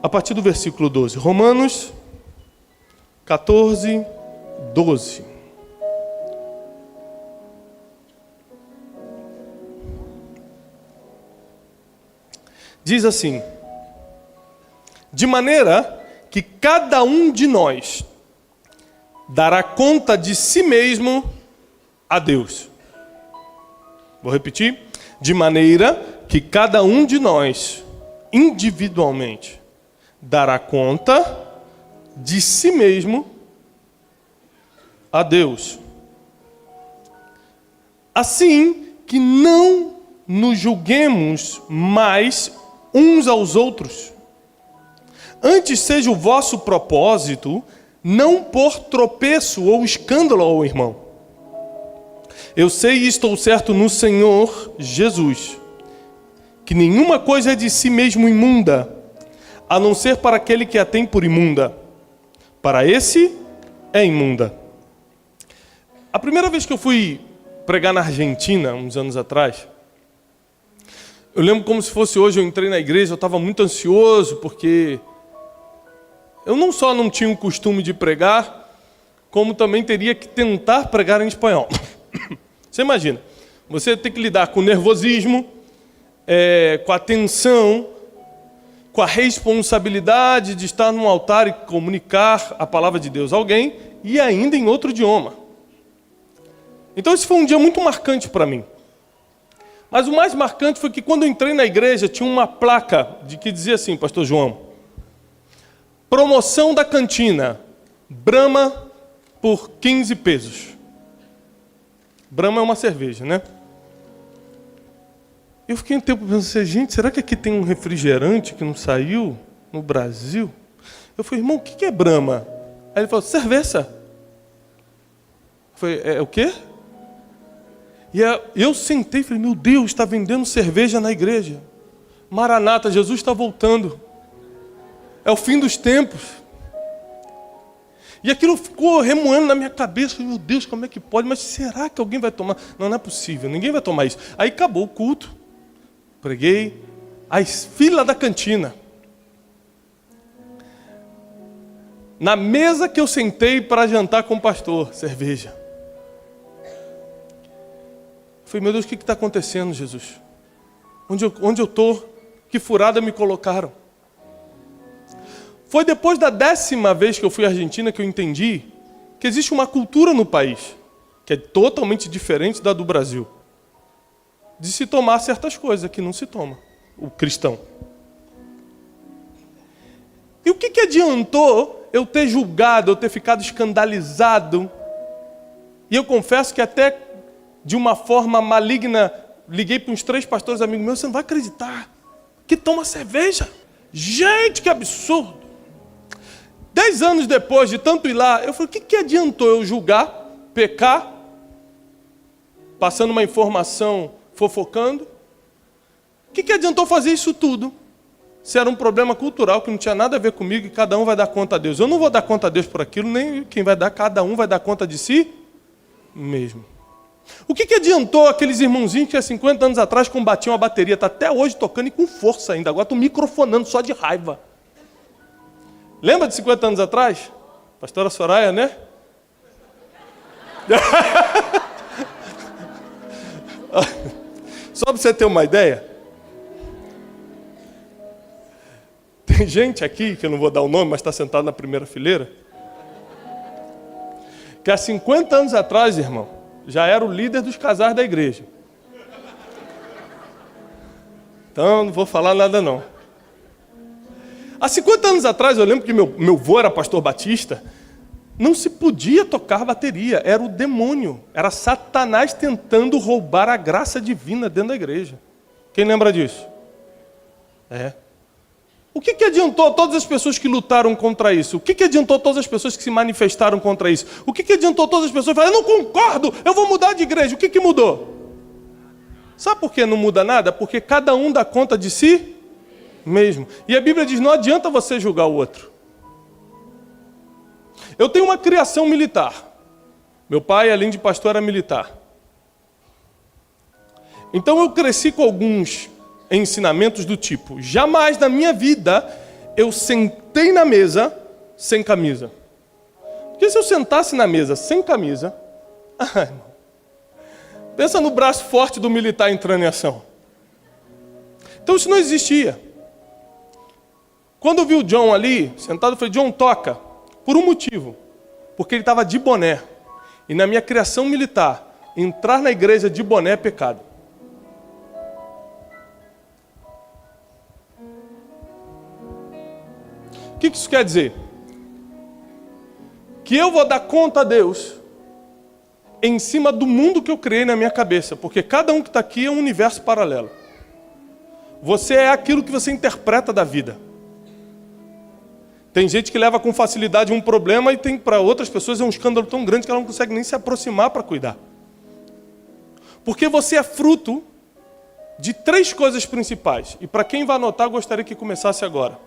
a partir do versículo 12. Romanos 14, 12. Diz assim: de maneira que cada um de nós dará conta de si mesmo a Deus. Vou repetir. De maneira que cada um de nós, individualmente, dará conta de si mesmo a Deus. Assim que não nos julguemos mais uns aos outros. Antes seja o vosso propósito não pôr tropeço ou escândalo ao irmão. Eu sei e estou certo no Senhor Jesus, que nenhuma coisa é de si mesmo imunda, a não ser para aquele que a tem por imunda. Para esse é imunda. A primeira vez que eu fui pregar na Argentina, uns anos atrás, eu lembro como se fosse hoje, eu entrei na igreja, eu estava muito ansioso, porque eu não só não tinha o costume de pregar, como também teria que tentar pregar em espanhol. Você imagina, você tem que lidar com o nervosismo, com a tensão, com a responsabilidade de estar num altar e comunicar a palavra de Deus a alguém, e ainda em outro idioma. Então esse foi um dia muito marcante para mim. Mas o mais marcante foi que quando eu entrei na igreja, tinha uma placa que dizia assim, pastor João: promoção da cantina, Brahma por 15 pesos. Brahma é uma cerveja, né? Eu fiquei um tempo pensando, gente, será que aqui tem um refrigerante que não saiu no Brasil? Eu falei, irmão, o que é Brahma? Aí ele falou, cerveja. Eu falei, é o quê? E eu sentei e falei, meu Deus, está vendendo cerveja na igreja. Maranata, Jesus está voltando. É o fim dos tempos. E aquilo ficou remoendo na minha cabeça. Falei, meu Deus, como é que pode? Mas será que alguém vai tomar? Não, não é possível, ninguém vai tomar isso. Aí acabou o culto. Preguei. A fila da cantina. Na mesa que eu sentei para jantar com o pastor, cerveja. Falei, meu Deus, o que está acontecendo, Jesus? Onde eu estou? Que furada me colocaram? Foi depois da 10ª vez que eu fui à Argentina que eu entendi que existe uma cultura no país que é totalmente diferente da do Brasil. De se tomar certas coisas que não se toma, o cristão. E o que adiantou eu ter julgado, eu ter ficado escandalizado? E eu confesso que até de uma forma maligna, liguei para uns 3 pastores amigos meus, você não vai acreditar, que toma cerveja. Gente, que absurdo. 10 anos depois de tanto ir lá, eu falei, o que adiantou eu julgar, pecar, passando uma informação, fofocando? O que adiantou fazer isso tudo? Se era um problema cultural que não tinha nada a ver comigo e cada um vai dar conta a Deus. Eu não vou dar conta a Deus por aquilo, nem quem vai dar, cada um vai dar conta de si mesmo. O que adiantou aqueles irmãozinhos que há 50 anos atrás combatiam a bateria, está até hoje tocando e com força ainda, agora estão microfonando só de raiva. Lembra de 50 anos atrás? Pastora Soraya, né? Só para você ter uma ideia, tem gente aqui, que eu não vou dar o nome, mas está sentado na primeira fileira, que há 50 anos atrás, irmão, já era o líder dos casais da igreja. Então, não vou falar nada não. Há 50 anos atrás, eu lembro que meu avô era pastor batista, não se podia tocar bateria, era o demônio, era Satanás tentando roubar a graça divina dentro da igreja. Quem lembra disso? O que adiantou todas as pessoas que lutaram contra isso? O que adiantou todas as pessoas que se manifestaram contra isso? O que adiantou todas as pessoas que falaram, eu não concordo, eu vou mudar de igreja? O que mudou? Sabe por que não muda nada? Porque cada um dá conta de si mesmo. E a Bíblia diz, não adianta você julgar o outro. Eu tenho uma criação militar. Meu pai, além de pastor, era militar. Então eu cresci com alguns ensinamentos do tipo, jamais na minha vida eu sentei na mesa sem camisa. Porque se eu sentasse na mesa sem camisa, pensa no braço forte do militar entrando em ação. Então isso não existia. Quando eu vi o John ali, sentado, eu falei, John, toca. Por um motivo. Porque ele estava de boné. E na minha criação militar, entrar na igreja de boné é pecado. O que isso quer dizer? Que eu vou dar conta a Deus em cima do mundo que eu criei na minha cabeça. Porque cada um que está aqui é um universo paralelo. Você é aquilo que você interpreta da vida. Tem gente que leva com facilidade um problema e tem para outras pessoas é um escândalo tão grande que ela não consegue nem se aproximar para cuidar. Porque você é fruto de 3 coisas principais. E para quem vai anotar, eu gostaria que começasse agora.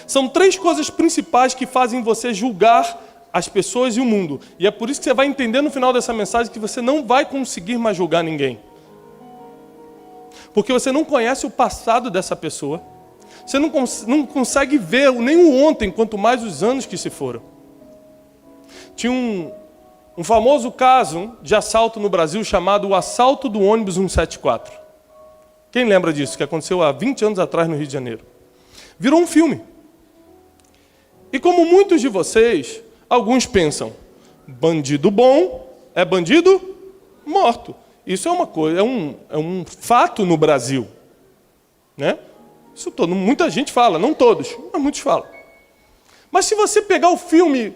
São 3 coisas principais que fazem você julgar as pessoas e o mundo. E é por isso que você vai entender no final dessa mensagem que você não vai conseguir mais julgar ninguém. Porque você não conhece o passado dessa pessoa. Você não consegue ver nem o ontem, quanto mais os anos que se foram. Tinha um famoso caso de assalto no Brasil chamado o assalto do ônibus 174. Quem lembra disso? Que aconteceu há 20 anos atrás no Rio de Janeiro. Virou um filme. E como muitos de vocês, alguns pensam, bandido bom é bandido morto. Isso é uma coisa, é um fato no Brasil, né? Isso muita gente fala, não todos, mas muitos falam. Mas se você pegar o filme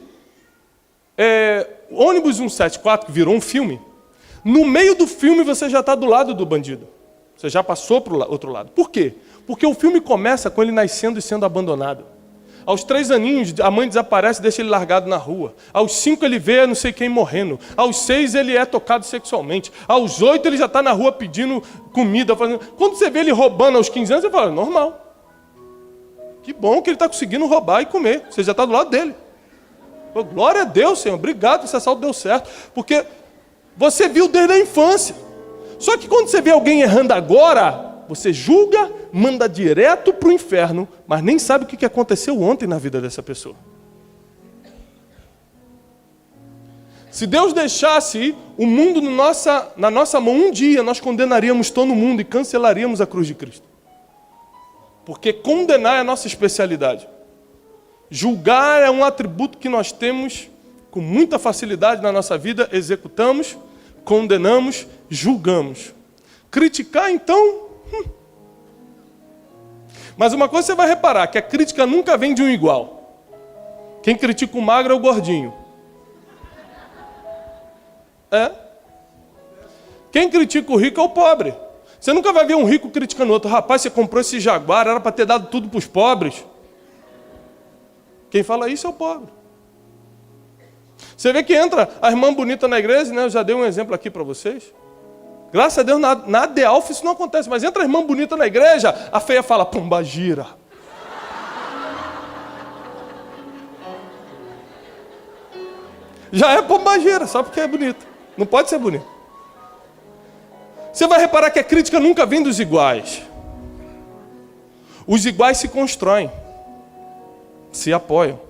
Ônibus 174, que virou um filme, no meio do filme você já está do lado do bandido. Você já passou para o outro lado. Por quê? Porque o filme começa com ele nascendo e sendo abandonado. Aos 3 aninhos, a mãe desaparece e deixa ele largado na rua. Aos 5 ele vê não sei quem morrendo. Aos 6 ele é tocado sexualmente. Aos 8 ele já está na rua pedindo comida. Quando você vê ele roubando aos 15 anos, você fala, normal. Que bom que ele está conseguindo roubar e comer. Você já está do lado dele. Pô, glória a Deus, Senhor. Obrigado, esse assalto deu certo. Porque você viu desde a infância. Só que quando você vê alguém errando agora, você julga, manda direto para o inferno, mas nem sabe o que aconteceu ontem na vida dessa pessoa. Se Deus deixasse o mundo na nossa mão um dia, nós condenaríamos todo mundo e cancelaríamos a cruz de Cristo. Porque condenar é a nossa especialidade. Julgar é um atributo que nós temos com muita facilidade na nossa vida, executamos, condenamos, julgamos. Criticar, então... Mas uma coisa você vai reparar, que a crítica nunca vem de um igual. Quem critica o magro é o gordinho. Quem critica o rico é o pobre. Você nunca vai ver um rico criticando o outro. Rapaz, você comprou esse Jaguar, era para ter dado tudo para os pobres. Quem fala isso é o pobre. Você vê que entra a irmã bonita na igreja, né? Eu já dei um exemplo aqui para vocês. Graças a Deus, na The Alpha isso não acontece. Mas entra a irmã bonita na igreja, a feia fala, pombagira. Já é pombagira, só porque é bonita. Não pode ser bonita. Você vai reparar que a crítica nunca vem dos iguais. Os iguais se constroem, se apoiam.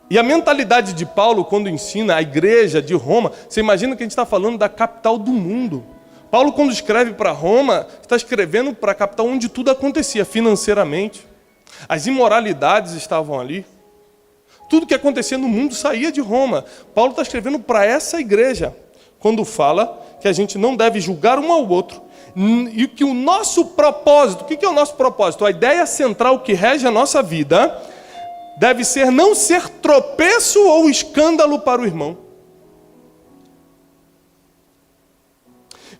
E a mentalidade de Paulo, quando ensina a igreja de Roma, você imagina que a gente está falando da capital do mundo. Paulo, quando escreve para Roma, está escrevendo para a capital onde tudo acontecia financeiramente. As imoralidades estavam ali. Tudo que acontecia no mundo saía de Roma. Paulo está escrevendo para essa igreja, quando fala que a gente não deve julgar um ao outro. E que o nosso propósito, o que é o nosso propósito? A ideia central que rege a nossa vida deve ser não ser tropeço ou escândalo para o irmão.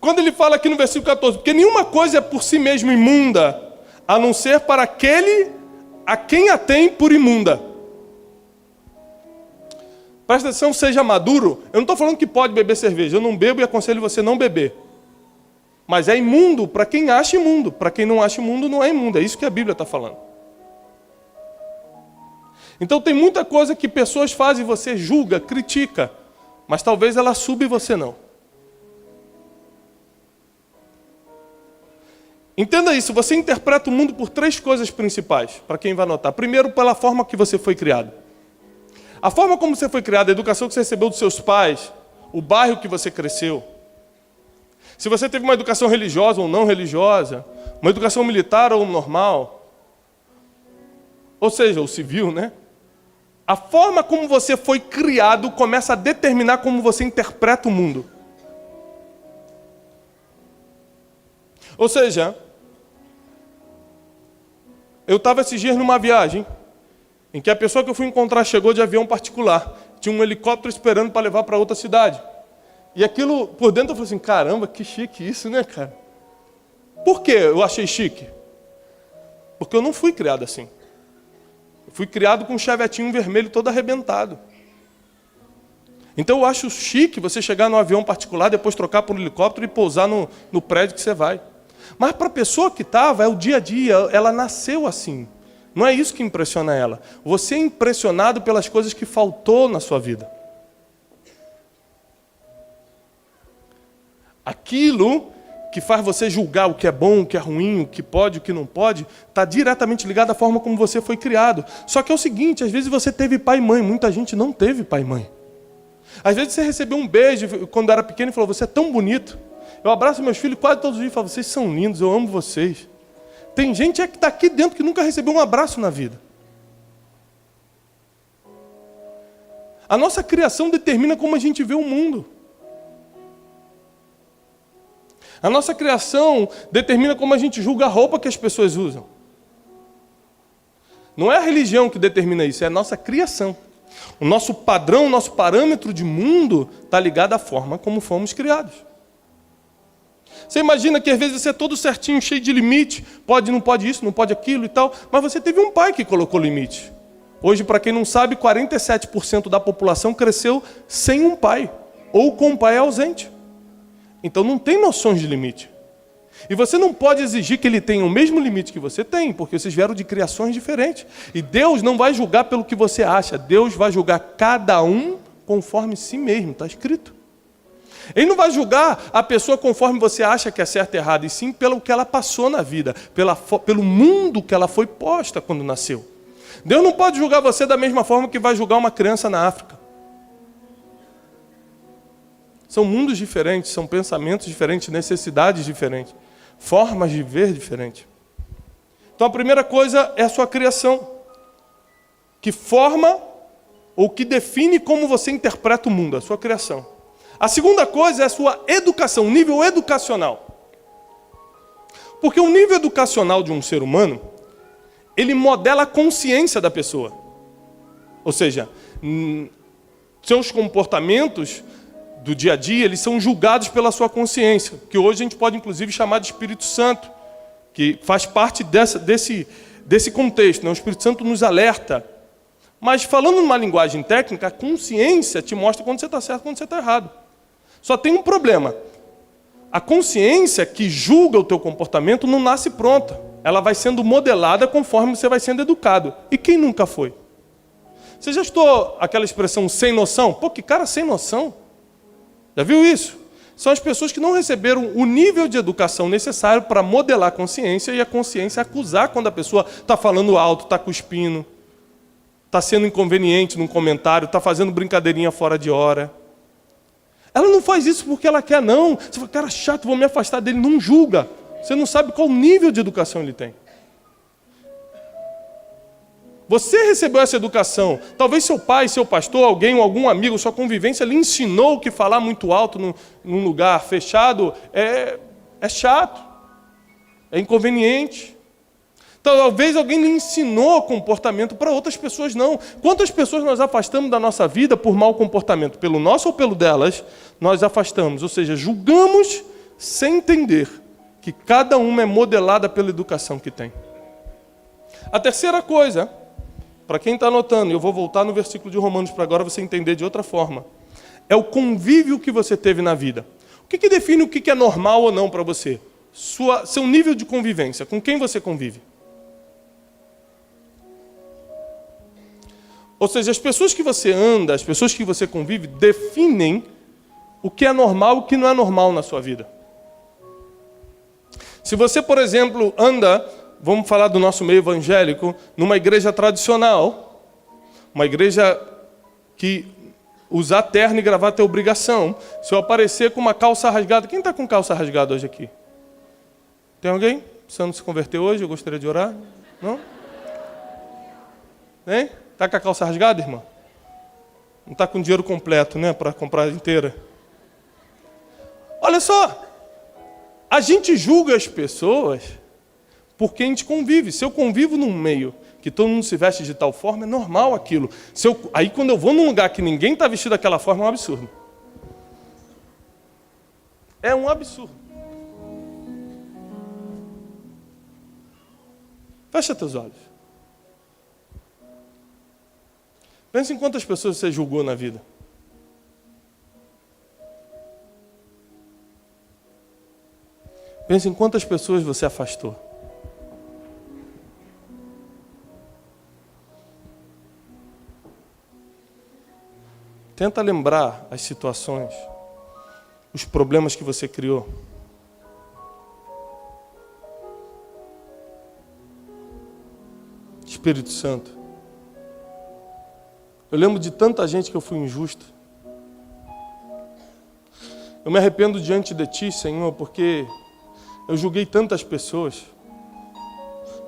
Quando ele fala aqui no versículo 14, porque nenhuma coisa é por si mesmo imunda, a não ser para aquele a quem a tem por imunda. Presta atenção, seja maduro. Eu não estou falando que pode beber cerveja, eu não bebo e aconselho você não beber. Mas é imundo para quem acha imundo, para quem não acha imundo não é imundo, é isso que a Bíblia está falando. Então tem muita coisa que pessoas fazem e você julga, critica, mas talvez ela suba e você não. Entenda isso, você interpreta o mundo por 3 coisas principais, para quem vai anotar. Primeiro, pela forma que você foi criado. A forma como você foi criado, a educação que você recebeu dos seus pais, o bairro que você cresceu. Se você teve uma educação religiosa ou não religiosa, uma educação militar ou normal, ou seja, o civil, né? A forma como você foi criado começa a determinar como você interpreta o mundo. Ou seja, eu estava esses dias numa viagem, em que a pessoa que eu fui encontrar chegou de avião particular. Tinha um helicóptero esperando para levar para outra cidade. E aquilo, por dentro, eu falei assim, caramba, que chique isso, né, cara? Por que eu achei chique? Porque eu não fui criado assim. Eu fui criado com um chevetinho vermelho todo arrebentado. Então eu acho chique você chegar num avião particular, depois trocar por um helicóptero e pousar no prédio que você vai. Mas para a pessoa que estava, é o dia a dia, ela nasceu assim. Não é isso que impressiona ela. Você é impressionado pelas coisas que faltou na sua vida. Aquilo que faz você julgar o que é bom, o que é ruim, o que pode, o que não pode, está diretamente ligado à forma como você foi criado. Só que é o seguinte, às vezes você teve pai e mãe, muita gente não teve pai e mãe. Às vezes você recebeu um beijo quando era pequeno e falou, você é tão bonito. Eu abraço meus filhos quase todos os dias e falo, vocês são lindos, eu amo vocês. Tem gente que está aqui dentro que nunca recebeu um abraço na vida. A nossa criação determina como a gente vê o mundo. A nossa criação determina como a gente julga a roupa que as pessoas usam. Não é a religião que determina isso, é a nossa criação. O nosso padrão, o nosso parâmetro de mundo está ligado à forma como fomos criados. Você imagina que às vezes você é todo certinho, cheio de limite, pode, não pode isso, não pode aquilo e tal, mas você teve um pai que colocou limite. Hoje, para quem não sabe, 47% da população cresceu sem um pai, ou com um pai ausente. Então não tem noções de limite. E você não pode exigir que ele tenha o mesmo limite que você tem, porque vocês vieram de criações diferentes. E Deus não vai julgar pelo que você acha, Deus vai julgar cada um conforme si mesmo, está escrito. Ele não vai julgar a pessoa conforme você acha que é certo e errado, e sim pelo que ela passou na vida, pelo mundo que ela foi posta quando nasceu. Deus não pode julgar você da mesma forma que vai julgar uma criança na África. São mundos diferentes, são pensamentos diferentes, necessidades diferentes, formas de ver diferentes. Então a primeira coisa é a sua criação, que forma ou que define como você interpreta o mundo, a sua criação. A segunda coisa é a sua educação, o nível educacional. Porque o nível educacional de um ser humano, ele modela a consciência da pessoa. Ou seja, seus comportamentos do dia a dia, eles são julgados pela sua consciência, que hoje a gente pode inclusive chamar de Espírito Santo, que faz parte desse contexto, né? O Espírito Santo nos alerta. Mas falando numa linguagem técnica, a consciência te mostra quando você está certo e quando você está errado. Só tem um problema. A consciência que julga o teu comportamento não nasce pronta. Ela vai sendo modelada conforme você vai sendo educado. E quem nunca foi? Você já escutou aquela expressão sem noção? Pô, que cara sem noção. Já viu isso? São as pessoas que não receberam o nível de educação necessário para modelar a consciência e a consciência acusar quando a pessoa está falando alto, está cuspindo, está sendo inconveniente num comentário, está fazendo brincadeirinha fora de hora. Ela não faz isso porque ela quer, não. Você fala, cara chato, vou me afastar dele. Não julga. Você não sabe qual nível de educação ele tem. Você recebeu essa educação. Talvez seu pai, seu pastor, alguém, algum amigo, sua convivência lhe ensinou que falar muito alto num lugar fechado é chato, é inconveniente. Talvez alguém lhe ensinou comportamento para outras pessoas não. Quantas pessoas nós afastamos da nossa vida por mau comportamento? Pelo nosso ou pelo delas, nós afastamos. Ou seja, julgamos sem entender que cada uma é modelada pela educação que tem. A terceira coisa, para quem está anotando, eu vou voltar no versículo de Romanos para agora você entender de outra forma, é o convívio que você teve na vida. O que define o que é normal ou não para você? Seu nível de convivência, com quem você convive. Ou seja, as pessoas que você anda, as pessoas que você convive, definem o que é normal e o que não é normal na sua vida. Se você, por exemplo, anda, vamos falar do nosso meio evangélico, numa igreja tradicional, uma igreja que usar terno e gravata é obrigação. Se eu aparecer com uma calça rasgada... Quem está com calça rasgada hoje aqui? Tem alguém precisando se converter hoje? Eu gostaria de orar. Não? Hein? Está com a calça rasgada, irmã? Não está com dinheiro completo, né? Para comprar inteira. Olha só. A gente julga as pessoas porque a gente convive. Se eu convivo num meio que todo mundo se veste de tal forma, é normal aquilo. Aí quando eu vou num lugar que ninguém está vestido daquela forma, é um absurdo. É um absurdo. Fecha teus olhos. Pensa em quantas pessoas você julgou na vida. Pensa em quantas pessoas você afastou. Tenta lembrar as situações, os problemas que você criou. Espírito Santo. Eu lembro de tanta gente que eu fui injusto. Eu me arrependo diante de Ti, Senhor, porque eu julguei tantas pessoas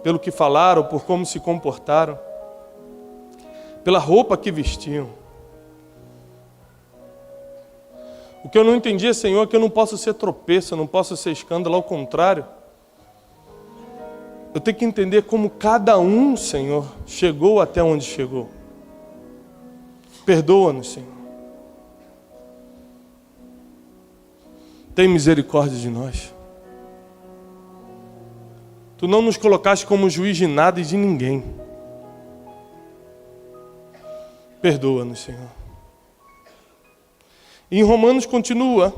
pelo que falaram, por como se comportaram, pela roupa que vestiam. O que eu não entendia, Senhor, é que eu não posso ser tropeço, eu não posso ser escândalo, ao contrário. Eu tenho que entender como cada um, Senhor, chegou até onde chegou. Perdoa-nos, Senhor. Tem misericórdia de nós. Tu não nos colocaste como juiz de nada e de ninguém. Perdoa-nos, Senhor. E em Romanos continua.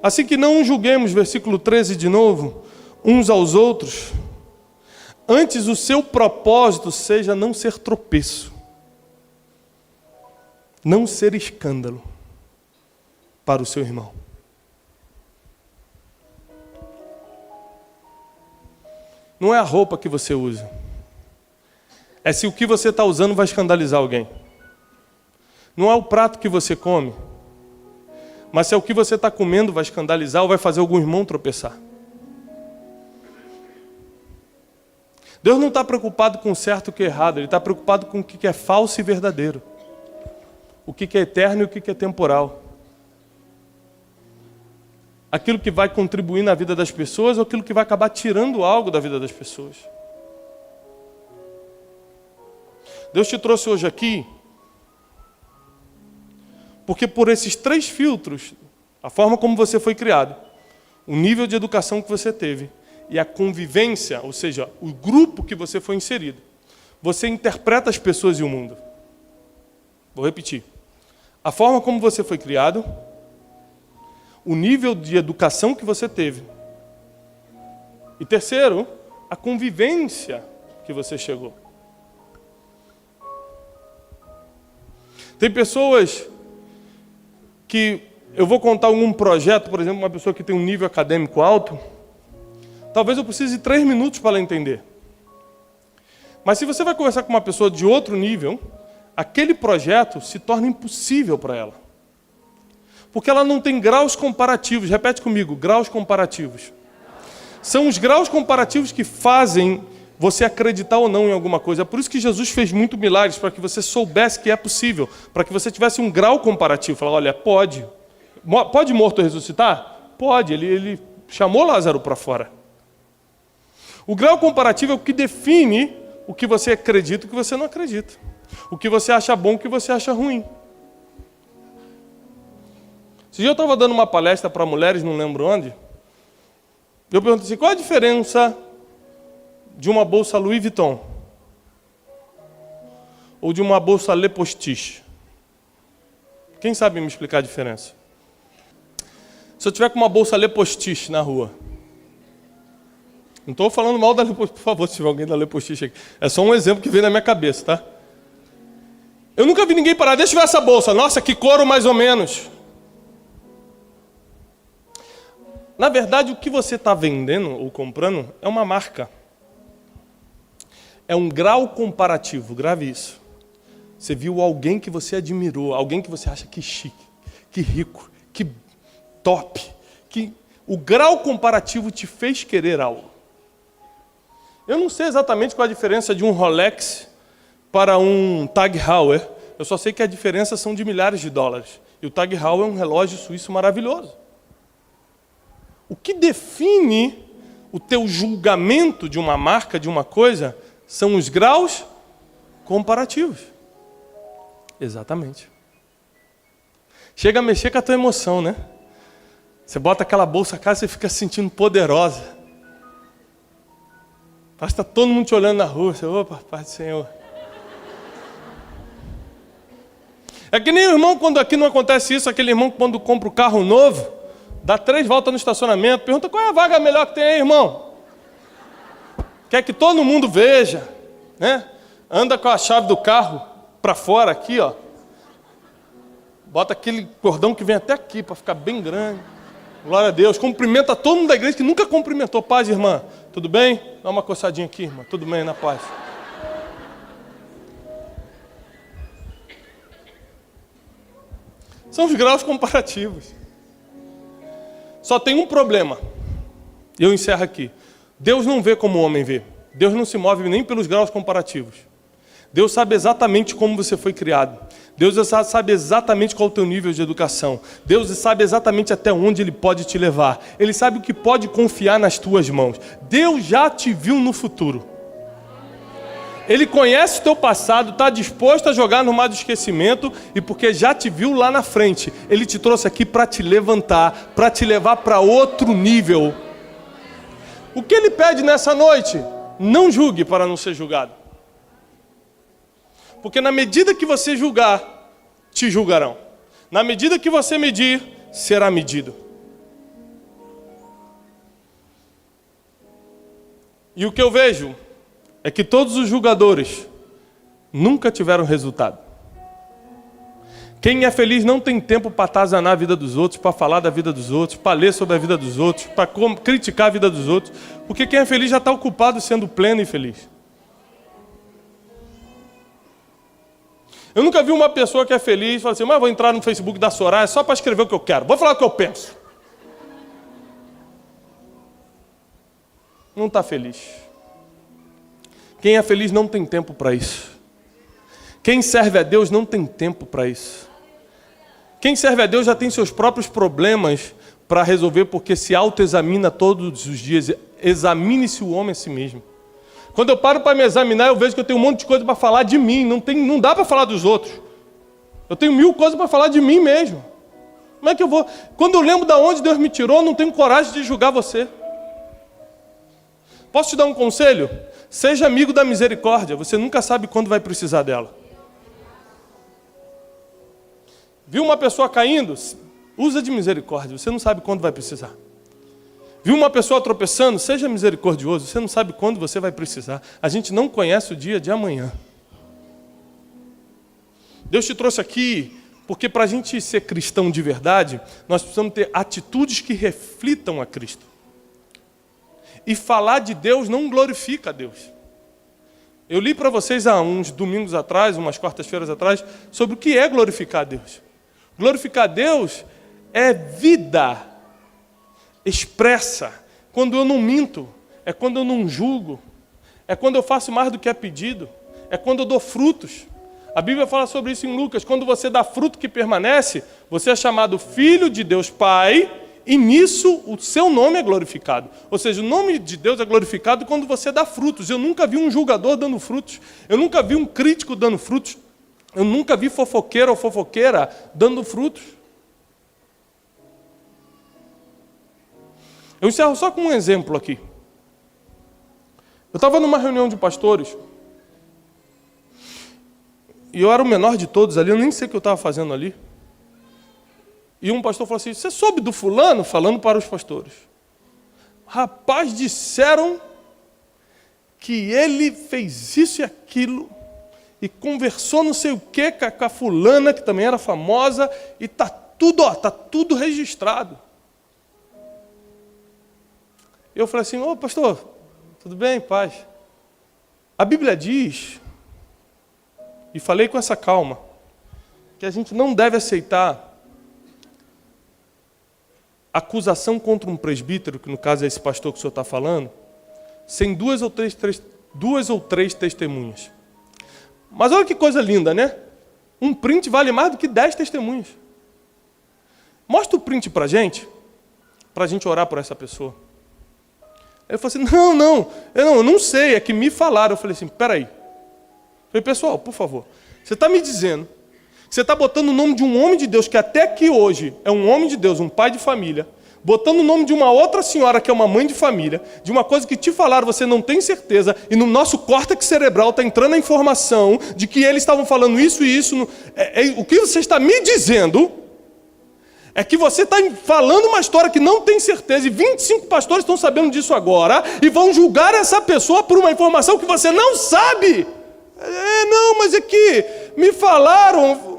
Assim que não julguemos, versículo 13 de novo, uns aos outros, antes o seu propósito seja não ser tropeço, não ser escândalo para o seu irmão. Não é a roupa que você usa. É se o que você está usando vai escandalizar alguém. Não é o prato que você come. Mas se é o que você está comendo vai escandalizar ou vai fazer algum irmão tropeçar. Deus não está preocupado com o certo e o que é errado. Ele está preocupado com o que é falso e verdadeiro. O que é eterno e o que é temporal. Aquilo que vai contribuir na vida das pessoas ou aquilo que vai acabar tirando algo da vida das pessoas. Deus te trouxe hoje aqui porque por esses 3 filtros, a forma como você foi criado, o nível de educação que você teve e a convivência, ou seja, o grupo que você foi inserido, você interpreta as pessoas e o mundo. Vou repetir. A forma como você foi criado, o nível de educação que você teve. E terceiro, a convivência que você chegou. Tem pessoas que eu vou contar algum projeto, por exemplo, uma pessoa que tem um nível acadêmico alto, talvez eu precise de 3 minutos para ela entender. Mas se você vai conversar com uma pessoa de outro nível, aquele projeto se torna impossível para ela. Porque ela não tem graus comparativos. Repete comigo, graus comparativos. São os graus comparativos que fazem você acreditar ou não em alguma coisa. É por isso que Jesus fez muito milagres, para que você soubesse que é possível, para que você tivesse um grau comparativo. Falar, olha, pode. Pode morto ressuscitar? Pode. Ele chamou Lázaro para fora. O grau comparativo é o que define o que você acredita e o que você não acredita. O que você acha bom e o que você acha ruim. Esse dia eu estava dando uma palestra para mulheres, não lembro onde. Eu perguntei assim, qual a diferença de uma bolsa Louis Vuitton ou de uma bolsa Le Postiche? Quem sabe me explicar a diferença? Se eu tiver com uma bolsa Le Postiche na rua, não estou falando mal da Le Postiche, por favor, se tiver alguém da Le Postiche aqui. É só um exemplo que veio na minha cabeça, tá? Eu nunca vi ninguém parar, deixa eu ver essa bolsa. Nossa, que couro mais ou menos. Na verdade, o que você está vendendo ou comprando é uma marca. É um grau comparativo, grave isso. Você viu alguém que você admirou, alguém que você acha que chique, que rico, que top, que o grau comparativo te fez querer algo. Eu não sei exatamente qual a diferença de um Rolex para um Tag Heuer. Eu só sei que a diferença são de milhares de dólares. E o Tag Heuer é um relógio suíço maravilhoso. O que define o teu julgamento de uma marca, de uma coisa, são os graus comparativos. Exatamente. Chega a mexer com a tua emoção, né? Você bota aquela bolsa a cara e você fica se sentindo poderosa. Parece que está todo mundo te olhando na rua. Você, opa, Pai do Senhor. É que nem o irmão, quando aqui não acontece isso, aquele irmão quando compra o carro novo, dá 3 voltas no estacionamento, pergunta qual é a vaga melhor que tem aí, irmão? Quer que todo mundo veja, né? Anda com a chave do carro para fora aqui, ó. Bota aquele cordão que vem até aqui para ficar bem grande. Glória a Deus. Cumprimenta todo mundo da igreja que nunca cumprimentou. Paz, irmã. Tudo bem? Dá uma coçadinha aqui, irmã. Tudo bem, na paz. São os graus comparativos. Só tem um problema. Eu encerro aqui. Deus não vê como o homem vê. Deus não se move nem pelos graus comparativos. Deus sabe exatamente como você foi criado. Deus sabe exatamente qual é o teu nível de educação. Deus sabe exatamente até onde Ele pode te levar. Ele sabe o que pode confiar nas tuas mãos. Deus já te viu no futuro. Ele conhece o teu passado, está disposto a jogar no mar do esquecimento, e porque já te viu lá na frente, Ele te trouxe aqui para te levantar, para te levar para outro nível. O que Ele pede nessa noite? Não julgue para não ser julgado. Porque na medida que você julgar, te julgarão. Na medida que você medir, será medido. E o que eu vejo é que todos os julgadores nunca tiveram resultado. Quem é feliz não tem tempo para atazanar a vida dos outros, para falar da vida dos outros, para ler sobre a vida dos outros, para criticar a vida dos outros. Porque quem é feliz já está ocupado sendo pleno e feliz. Eu nunca vi uma pessoa que é feliz e fala assim, mas vou entrar no Facebook da Soraya só para escrever o que eu quero. Vou falar o que eu penso. Não está feliz. Quem é feliz não tem tempo para isso. Quem serve a Deus não tem tempo para isso. Quem serve a Deus já tem seus próprios problemas para resolver, porque se autoexamina todos os dias. Examine-se o homem a si mesmo. Quando eu paro para me examinar, eu vejo que eu tenho um monte de coisa para falar de mim. Não dá para falar dos outros. Eu tenho 1000 coisas para falar de mim mesmo. Como é que eu vou? Quando eu lembro de onde Deus me tirou, eu não tenho coragem de julgar você. Posso te dar um conselho? Seja amigo da misericórdia. Você nunca sabe quando vai precisar dela. Viu uma pessoa caindo? Usa de misericórdia. Você não sabe quando vai precisar. Viu uma pessoa tropeçando? Seja misericordioso. Você não sabe quando você vai precisar. A gente não conhece o dia de amanhã. Deus te trouxe aqui porque para a gente ser cristão de verdade, nós precisamos ter atitudes que reflitam a Cristo. E falar de Deus não glorifica a Deus. Eu li para vocês há uns domingos atrás, umas quartas-feiras atrás, sobre o que é glorificar a Deus. Glorificar a Deus é vida expressa, quando eu não minto, é quando eu não julgo, é quando eu faço mais do que é pedido, é quando eu dou frutos. A Bíblia fala sobre isso em Lucas, quando você dá fruto que permanece, você é chamado filho de Deus Pai, e nisso o seu nome é glorificado. Ou seja, o nome de Deus é glorificado quando você dá frutos. Eu nunca vi um julgador dando frutos, eu nunca vi um crítico dando frutos, eu nunca vi fofoqueiro ou fofoqueira dando frutos. Eu encerro só com um exemplo aqui. Eu estava numa reunião de pastores, e eu era o menor de todos ali, eu nem sei o que eu estava fazendo ali. E um pastor falou assim, você soube do fulano? Falando para os pastores. Rapaz, disseram que ele fez isso e aquilo, e conversou não sei o que com a fulana, que também era famosa, e está tudo registrado. Eu falei assim, ô pastor, tudo bem, paz? A Bíblia diz, e falei com essa calma, que a gente não deve aceitar acusação contra um presbítero, que no caso é esse pastor que o senhor está falando, sem duas ou três testemunhas. Mas olha que coisa linda, né? Um print vale mais do que 10 testemunhas. Mostra o print para a gente orar por essa pessoa. Ele falou assim, eu não sei, é que me falaram. Eu falei assim, peraí. Eu falei, pessoal, por favor, você está me dizendo que você está botando o nome de um homem de Deus, que até que hoje é um homem de Deus, um pai de família, botando o nome de uma outra senhora que é uma mãe de família, de uma coisa que te falaram, você não tem certeza, e no nosso córtex cerebral está entrando a informação de que eles estavam falando isso e isso. O que você está me dizendo é que você está falando uma história que não tem certeza, e 25 pastores estão sabendo disso agora, e vão julgar essa pessoa por uma informação que você não sabe. Não, mas é que me falaram.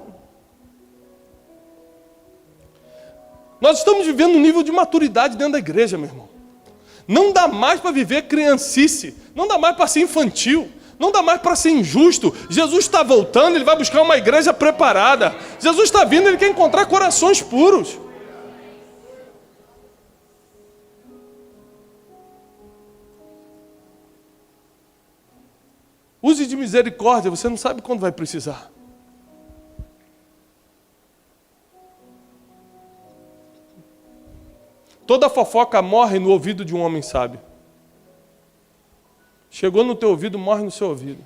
Nós estamos vivendo um nível de maturidade dentro da igreja, meu irmão. Não dá mais para viver criancice, não dá mais para ser infantil, não dá mais para ser injusto. Jesus está voltando, Ele vai buscar uma igreja preparada. Jesus está vindo, Ele quer encontrar corações puros. Use de misericórdia, você não sabe quando vai precisar. Toda fofoca morre no ouvido de um homem sábio. Chegou no teu ouvido, morre no seu ouvido.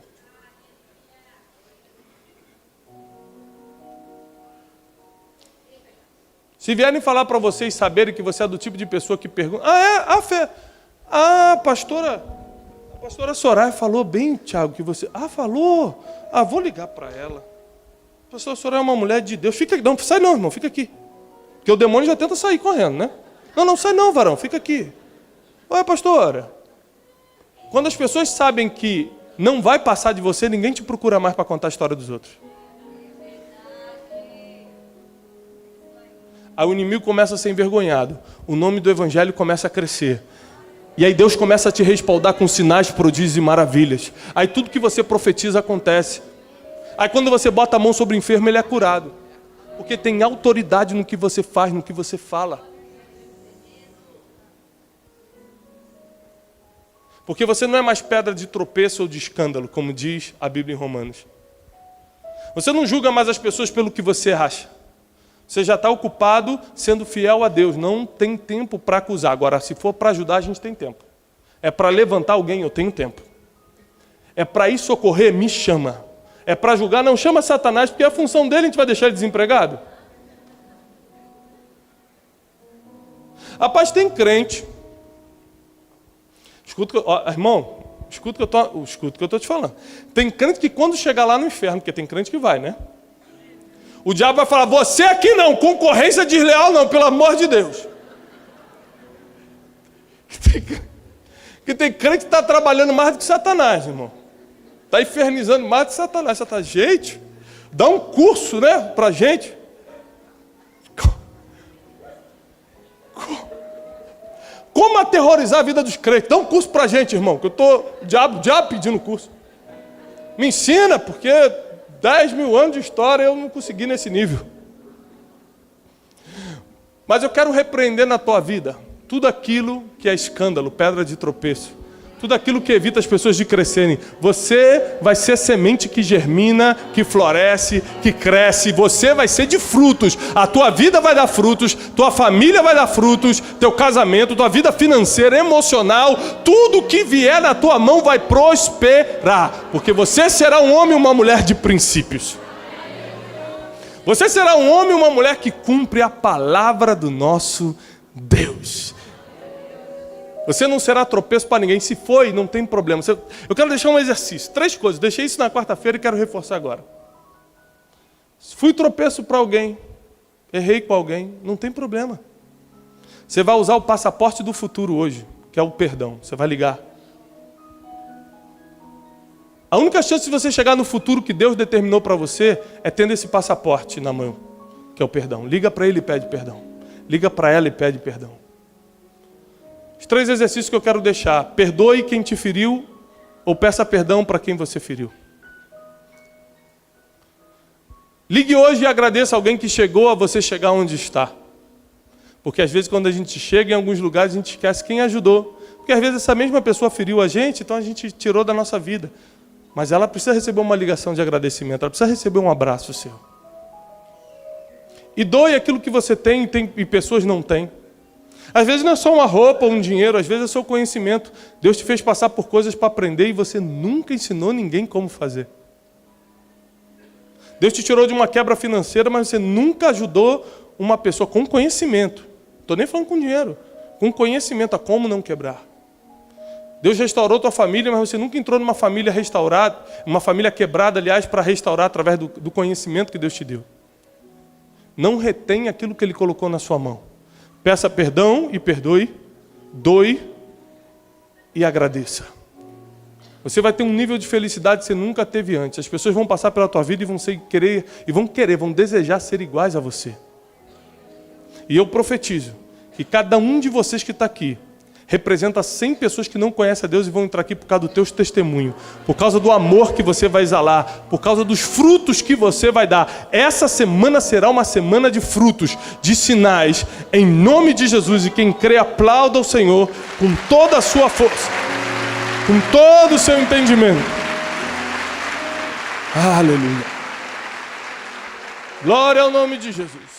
Se vierem falar para vocês saberem que você é do tipo de pessoa que pergunta, a pastora Soraya falou bem, Tiago, que você... falou. Vou ligar para ela. A pastora Soraya é uma mulher de Deus. Fica aqui. Não, sai não, irmão, fica aqui. Porque o demônio já tenta sair correndo, né? Não sai não, varão, fica aqui. Olha, pastora. Quando as pessoas sabem que não vai passar de você, ninguém te procura mais para contar a história dos outros. Aí o inimigo começa a ser envergonhado. O nome do evangelho começa a crescer. E aí Deus começa a te respaldar com sinais, prodígios e maravilhas. Aí tudo que você profetiza acontece. Aí quando você bota a mão sobre o enfermo, ele é curado. Porque tem autoridade no que você faz, no que você fala. Porque você não é mais pedra de tropeço ou de escândalo, como diz a Bíblia em Romanos. Você não julga mais as pessoas pelo que você acha. Você já está ocupado sendo fiel a Deus. Não tem tempo para acusar. Agora, se for para ajudar, a gente tem tempo. É para levantar alguém, eu tenho tempo. É para ir socorrer, me chama. É para julgar, não chama Satanás, porque a função dele, a gente vai deixar ele desempregado. Rapaz, tem crente. Irmão, escuta o que eu estou te falando. Tem crente que quando chegar lá no inferno, porque tem crente que vai, né? O diabo vai falar, você aqui não, concorrência desleal não, pelo amor de Deus. Que tem crente que está trabalhando mais do que Satanás, irmão. Está infernizando mais do que Satanás. Gente, dá um curso, né, pra gente. Como aterrorizar a vida dos crentes? Dá um curso pra gente, irmão, que eu estou diabo pedindo curso. Me ensina, porque 10 mil anos de história eu não consegui nesse nível. Mas eu quero repreender na tua vida tudo aquilo que é escândalo, pedra de tropeço. Tudo aquilo que evita as pessoas de crescerem. Você vai ser semente que germina, que floresce, que cresce. Você vai ser de frutos. A tua vida vai dar frutos, tua família vai dar frutos, teu casamento, tua vida financeira, emocional, tudo que vier na tua mão vai prosperar. Porque você será um homem e uma mulher de princípios. Você será um homem e uma mulher que cumpre a palavra do nosso Deus. Você não será tropeço para ninguém. Se foi, não tem problema. Eu quero deixar um exercício. 3 coisas. Deixei isso na quarta-feira e quero reforçar agora. Fui tropeço para alguém. Errei com alguém. Não tem problema. Você vai usar o passaporte do futuro hoje, que é o perdão. Você vai ligar. A única chance de você chegar no futuro que Deus determinou para você é tendo esse passaporte na mão, que é o perdão. Liga para ele e pede perdão. Liga para ela e pede perdão. Os 3 exercícios que eu quero deixar. Perdoe quem te feriu ou peça perdão para quem você feriu. Ligue hoje e agradeça alguém que chegou a você chegar onde está. Porque às vezes quando a gente chega em alguns lugares a gente esquece quem ajudou. Porque às vezes essa mesma pessoa feriu a gente, então a gente tirou da nossa vida. Mas ela precisa receber uma ligação de agradecimento, ela precisa receber um abraço seu. E doe aquilo que você tem e pessoas não têm. Às vezes não é só uma roupa ou um dinheiro, às vezes é seu conhecimento. Deus te fez passar por coisas para aprender e você nunca ensinou ninguém como fazer. Deus te tirou de uma quebra financeira, mas você nunca ajudou uma pessoa com conhecimento. Não estou nem falando com dinheiro. Com conhecimento a como não quebrar. Deus restaurou tua família, mas você nunca entrou numa família restaurada, uma família quebrada, aliás, para restaurar através do conhecimento que Deus te deu. Não retém aquilo que Ele colocou na sua mão. Peça perdão e perdoe, doe e agradeça. Você vai ter um nível de felicidade que você nunca teve antes. As pessoas vão passar pela tua vida e vão desejar ser iguais a você. E eu profetizo que cada um de vocês que está aqui representa 100 pessoas que não conhecem a Deus e vão entrar aqui por causa do teu testemunho, por causa do amor que você vai exalar, por causa dos frutos que você vai dar. Essa semana será uma semana de frutos, de sinais, em nome de Jesus. E quem crê, aplauda o Senhor com toda a sua força, com todo o seu entendimento. Aleluia. Glória ao nome de Jesus.